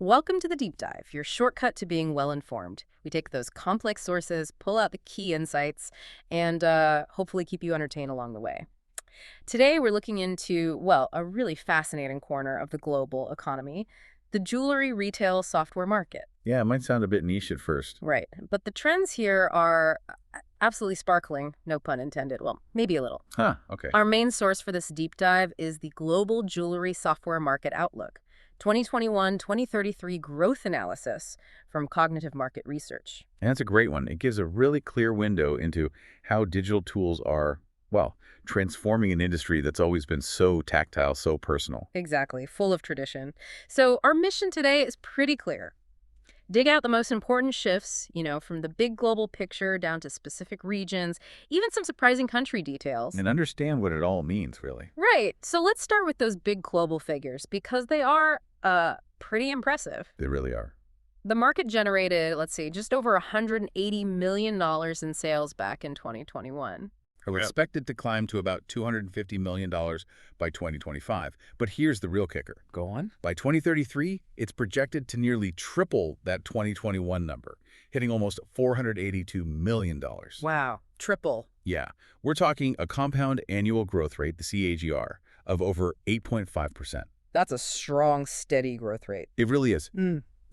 Welcome to the Deep Dive, your shortcut to being well-informed. We take those complex sources, pull out the key insights, and hopefully keep you entertained along the way. Today, we're looking into, well, a really fascinating corner of the global economy, the jewelry retail software market. Yeah, it might sound a bit niche at first. Right. But the trends here are absolutely sparkling, no pun intended. Well, maybe a little. Huh, okay. Our main source for this deep dive is the Global Jewelry Software Market Outlook, 2021-2033 growth analysis from Cognitive Market Research. And that's a great one. It gives a really clear window into how digital tools are, well, transforming an industry that's always been so tactile, so personal. Exactly, full of tradition. So our mission today is pretty clear. Dig out the most important shifts, from the big global picture down to specific regions, even some surprising country details. And understand what it all means, really. Right. So let's start with those big global figures because they are pretty impressive. They really are. The market generated, let's see, just over $180 million in sales back in 2021. Are expected to climb to about $250 million by 2025. But here's the real kicker. Go on. By 2033, it's projected to nearly triple that 2021 number, hitting almost $482 million. Wow. Triple. Yeah. We're talking a compound annual growth rate, the CAGR, of over 8.5%. That's a strong, steady growth rate. It really is.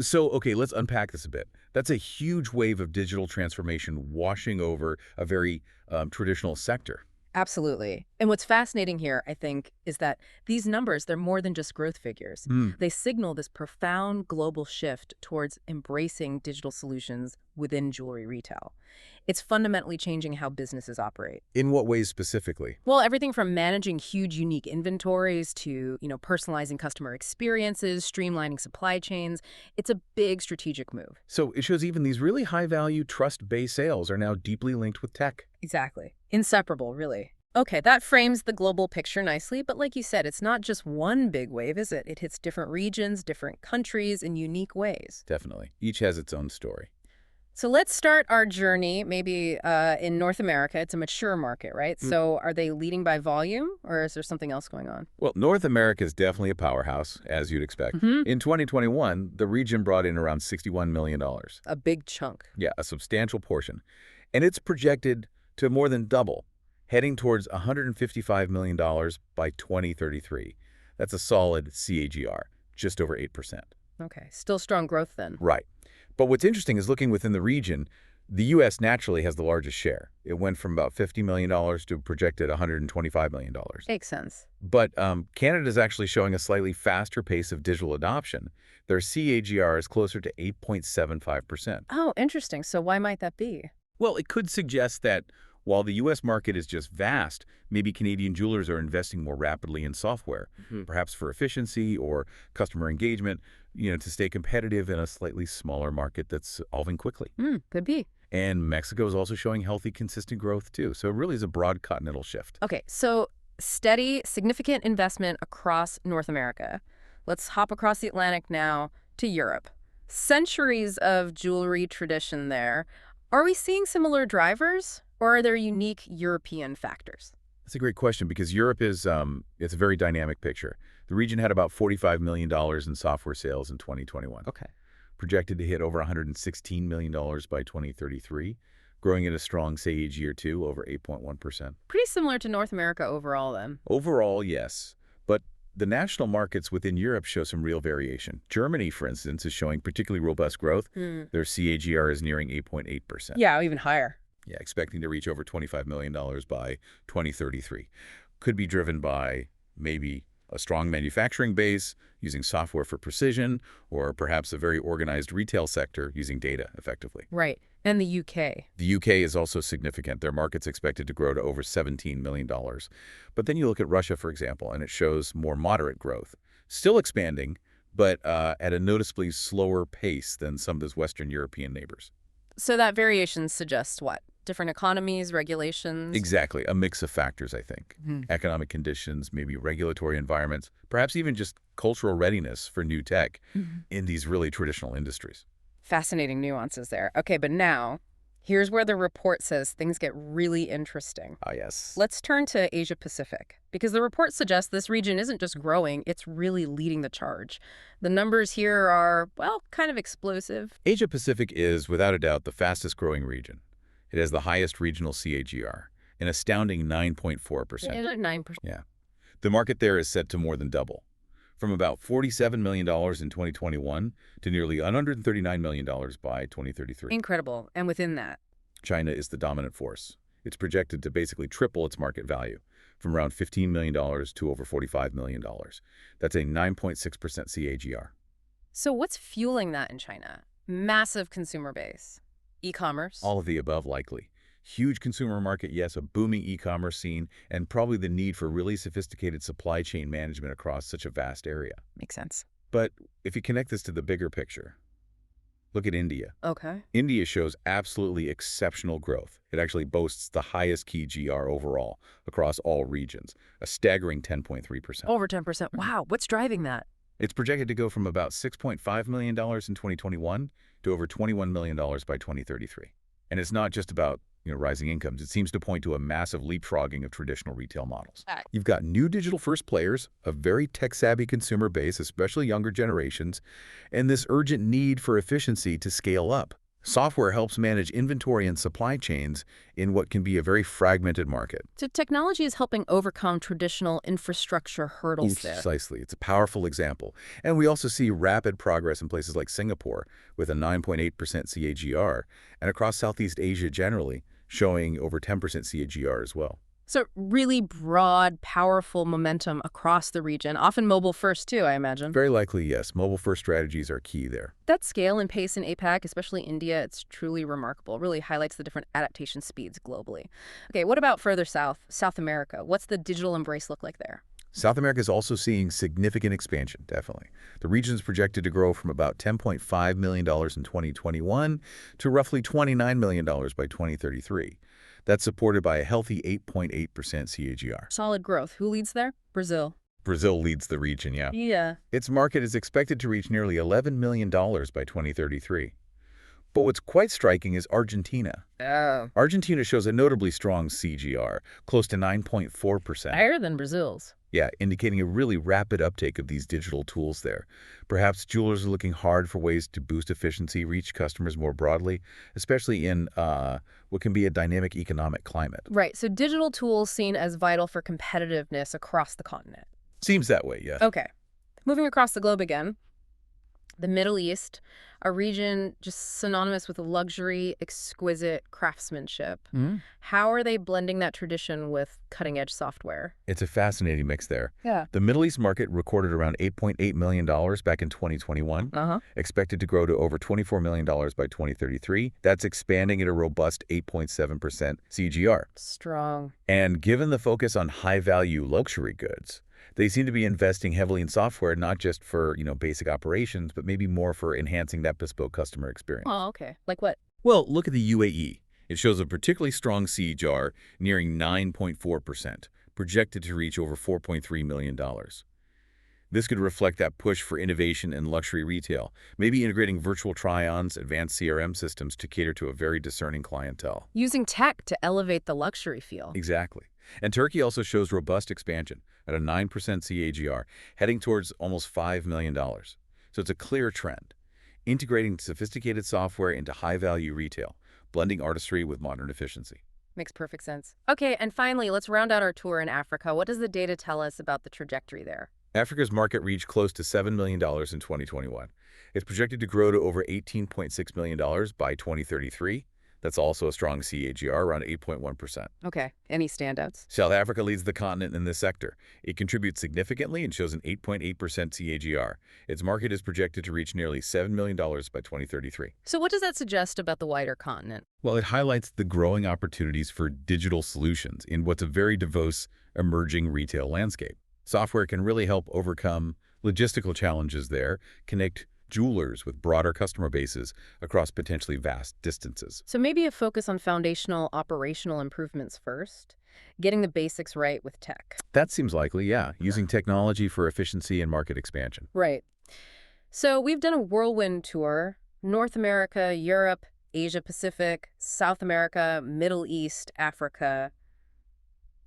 So, okay, let's unpack this a bit. That's a huge wave of digital transformation washing over a very traditional sector. Absolutely. And what's fascinating here, I think, is that these numbers, they're more than just growth figures. They signal this profound global shift towards embracing digital solutions within jewelry retail. It's fundamentally changing how businesses operate. In what ways specifically? Well, everything from managing huge unique inventories to, personalizing customer experiences, streamlining supply chains. It's a big strategic move. So it shows even these really high-value, trust-based sales are now deeply linked with tech. Exactly. Inseparable, really. Okay, that frames the global picture nicely, but like you said, it's not just one big wave, is it? It hits different regions, different countries in unique ways. Definitely. Each has its own story. So let's start our journey maybe in North America. It's a mature market, right? So are they leading by volume, or is there something else going on? Well, North America is definitely a powerhouse, as you'd expect. In 2021, the region brought in around $61 million. A big chunk. Yeah, a substantial portion. And it's projected to more than double, heading towards $155 million by 2033. That's a solid CAGR, just over 8%. Okay, still strong growth then. Right. But what's interesting is looking within the region, the U.S. naturally has the largest share. It went from about $50 million to projected $125 million. Makes sense. But Canada is actually showing a slightly faster pace of digital adoption. Their CAGR is closer to 8.75%. Oh, interesting. So why might that be? Well, it could suggest that while the U.S. market is just vast, maybe Canadian jewelers are investing more rapidly in software, perhaps for efficiency or customer engagement, to stay competitive in a slightly smaller market that's evolving quickly. Could be. And Mexico is also showing healthy, consistent growth, too. So it really is a broad continental shift. Okay, so steady, significant investment across North America. Let's hop across the Atlantic now to Europe. Centuries of jewelry tradition there. Are we seeing similar drivers, or are there unique European factors? That's a great question because Europe is it's a very dynamic picture. The region had about $45 million in software sales in 2021. Okay. Projected to hit over $116 million by 2033, growing at a strong CAGR too, over 8.1%. Pretty similar to North America overall then. Overall, yes. But the national markets within Europe show some real variation. Germany, for instance, is showing particularly robust growth. Their CAGR is nearing 8.8%. Yeah, even higher. Yeah, expecting to reach over $25 million by 2033. Could be driven by maybe a strong manufacturing base using software for precision, or perhaps a very organized retail sector using data effectively. Right. And the UK. The UK is also significant. Their market's expected to grow to over $17 million. But then you look at Russia, for example, and it shows more moderate growth. Still expanding, but at a noticeably slower pace than some of those Western European neighbors. So that variation suggests what? Different economies, regulations? Exactly. A mix of factors, I think. Economic conditions, maybe regulatory environments, perhaps even just cultural readiness for new tech in these really traditional industries. Fascinating nuances there. Okay, but now Here's where the report says things get really interesting. Ah, yes. Let's turn to Asia Pacific, because the report suggests this region isn't just growing, it's really leading the charge. The numbers here are, well, kind of explosive. Asia Pacific is, without a doubt, the fastest growing region. It has the highest regional CAGR, an astounding 9.4%. Yeah, 9%. Yeah. The market there is set to more than double, from about $47 million in 2021 to nearly $139 million by 2033. Incredible. And within that, China is the dominant force. It's projected to basically triple its market value, from around $15 million to over $45 million. That's a 9.6% CAGR. so what's fueling that in China? Massive consumer base. E-commerce? All of the above, likely. Huge consumer market, yes, a booming e-commerce scene, and probably the need for really sophisticated supply chain management across such a vast area. Makes sense. But if you connect this to the bigger picture, look at India. Okay. India shows absolutely exceptional growth. It actually boasts the highest key GR overall across all regions, a staggering 10.3%. Over 10%. Wow. What's driving that? It's projected to go from about $6.5 million in 2021 to over $21 million by 2033. And it's not just about rising incomes. It seems to point to a massive leapfrogging of traditional retail models. You've got new digital-first players, a very tech-savvy consumer base, especially younger generations, and this urgent need for efficiency to scale up. Software helps manage inventory and supply chains in what can be a very fragmented market. So technology is helping overcome traditional infrastructure hurdles there. Precisely. It's a powerful example. And we also see rapid progress in places like Singapore with a 9.8% CAGR, and across Southeast Asia generally, showing over 10% CAGR as well. So really broad, powerful momentum across the region, often mobile first too, I imagine. Very likely, yes. Mobile-first strategies are key there. That scale and pace in APAC, especially India, it's truly remarkable. Really highlights the different adaptation speeds globally. Okay, what about further south, South America? What's the digital embrace look like there? South America is also seeing significant expansion, definitely. The region is projected to grow from about $10.5 million in 2021 to roughly $29 million by 2033. That's supported by a healthy 8.8% CAGR. Solid growth. Who leads there? Brazil. Brazil leads the region, yeah. Yeah. Its market is expected to reach nearly $11 million by 2033. But what's quite striking is Argentina. Oh. Argentina shows a notably strong CGR, close to 9.4%. Higher than Brazil's. Yeah, indicating a really rapid uptake of these digital tools there. Perhaps jewelers are looking hard for ways to boost efficiency, reach customers more broadly, especially in what can be a dynamic economic climate. Right, so digital tools seen as vital for competitiveness across the continent. Seems that way, yeah. Okay. Moving across the globe again, the Middle East, a region just synonymous with luxury, exquisite craftsmanship. How are they blending that tradition with cutting-edge software? It's a fascinating mix there. Yeah. The Middle East market recorded around $8.8 million back in 2021, expected to grow to over $24 million by 2033. That's expanding at a robust 8.7% CGR. Strong. And given the focus on high-value luxury goods, they seem to be investing heavily in software, not just for, basic operations, but maybe more for enhancing that bespoke customer experience. Oh, okay. Like what? Well, look at the UAE. It shows a particularly strong CAGR nearing 9.4%, projected to reach over $4.3 million. This could reflect that push for innovation in luxury retail, maybe integrating virtual try-ons, advanced CRM systems to cater to a very discerning clientele. Using tech to elevate the luxury feel. Exactly. And Turkey also shows robust expansion at a 9% CAGR, heading towards almost $5 million. So it's a clear trend, integrating sophisticated software into high-value retail, blending artistry with modern efficiency. Makes perfect sense. Okay, and finally, let's round out our tour in Africa. What does the data tell us about the trajectory there? Africa's market reached close to $7 million in 2021. It's projected to grow to over $18.6 million by 2033. That's also a strong CAGR, around 8.1%. Okay. Any standouts? South Africa leads the continent in this sector. It contributes significantly and shows an 8.8% CAGR. Its market is projected to reach nearly $7 million by 2033. So what does that suggest about the wider continent? Well, it highlights the growing opportunities for digital solutions in what's a very diverse, emerging retail landscape. Software can really help overcome logistical challenges there, connect jewelers with broader customer bases across potentially vast distances. So maybe a focus on foundational operational improvements first, getting the basics right with tech. That seems likely, yeah, using technology for efficiency and market expansion. Right. So we've done a whirlwind tour, North America, Europe, Asia Pacific, South America, Middle East, Africa.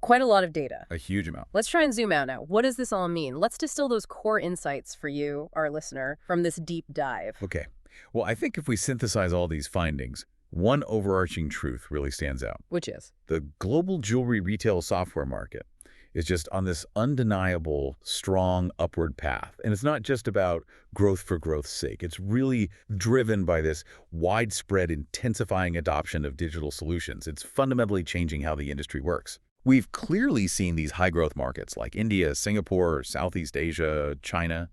Quite a lot of data. A huge amount. Let's try and zoom out now. What does this all mean? Let's distill those core insights for you, our listener, from this deep dive. Okay. Well, I think if we synthesize all these findings, one overarching truth really stands out. Which is? The global jewelry retail software market is just on this undeniable, strong upward path. And it's not just about growth for growth's sake. It's really driven by this widespread, intensifying adoption of digital solutions. It's fundamentally changing how the industry works. We've clearly seen these high-growth markets like India, Singapore, Southeast Asia, China.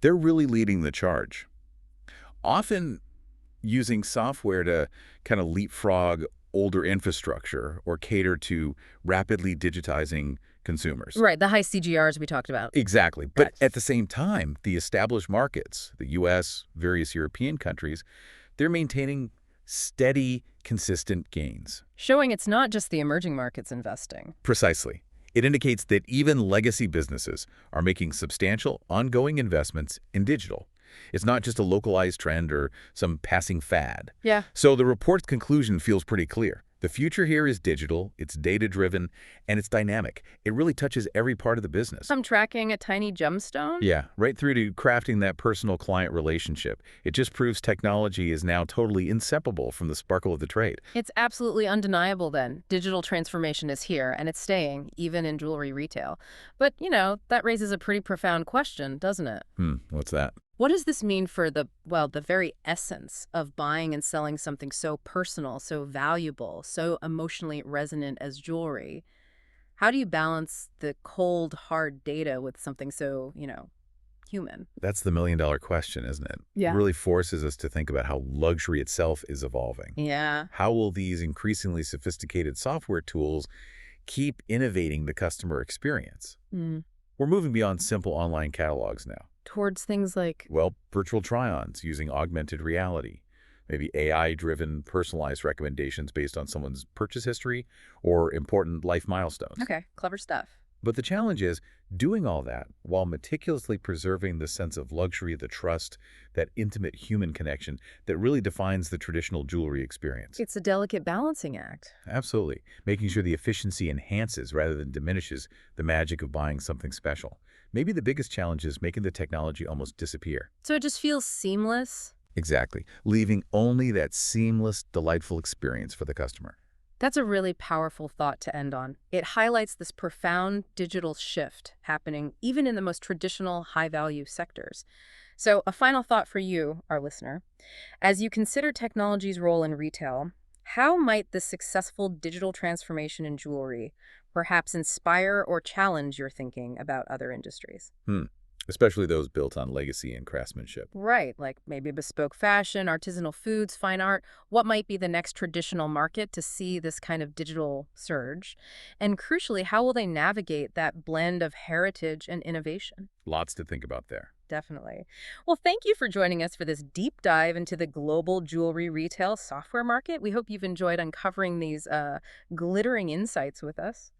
They're really leading the charge, often using software to kind of leapfrog older infrastructure or cater to rapidly digitizing consumers. Right, the high CGRs we talked about. Exactly. But Gotcha. at the same time, the established markets, the U.S., various European countries, they're maintaining steady, consistent gains. Showing it's not just the emerging markets investing. Precisely. It indicates that even legacy businesses are making substantial, ongoing investments in digital. It's not just a localized trend or some passing fad. Yeah. So the report's conclusion feels pretty clear. The future here is digital, it's data-driven, and it's dynamic. It really touches every part of the business. I'm tracking a tiny gemstone? Yeah, right through to crafting that personal client relationship. It just proves technology is now totally inseparable from the sparkle of the trade. It's absolutely undeniable then. Digital transformation is here, and it's staying, even in jewelry retail. But, that raises a pretty profound question, doesn't it? What's that? What does this mean for the very essence of buying and selling something so personal, so valuable, so emotionally resonant as jewelry? How do you balance the cold, hard data with something so, human? That's the million-dollar question, isn't it? Yeah. It really forces us to think about how luxury itself is evolving. Yeah. How will these increasingly sophisticated software tools keep innovating the customer experience? We're moving beyond simple online catalogs now. Towards things like... Well, virtual try-ons using augmented reality, maybe AI-driven personalized recommendations based on someone's purchase history or important life milestones. Okay, clever stuff. But the challenge is doing all that while meticulously preserving the sense of luxury, the trust, that intimate human connection that really defines the traditional jewelry experience. It's a delicate balancing act. Absolutely. Making sure the efficiency enhances rather than diminishes the magic of buying something special. Maybe the biggest challenge is making the technology almost disappear. So it just feels seamless? Exactly. Leaving only that seamless, delightful experience for the customer. That's a really powerful thought to end on. It highlights this profound digital shift happening even in the most traditional high-value sectors. So a final thought for you, our listener. As you consider technology's role in retail, how might the successful digital transformation in jewelry perhaps inspire or challenge your thinking about other industries? Especially those built on legacy and craftsmanship. Right, like maybe bespoke fashion, artisanal foods, fine art. What might be the next traditional market to see this kind of digital surge? And crucially, how will they navigate that blend of heritage and innovation? Lots to think about there. Definitely. Well, thank you for joining us for this deep dive into the global jewelry retail software market. We hope you've enjoyed uncovering these glittering insights with us.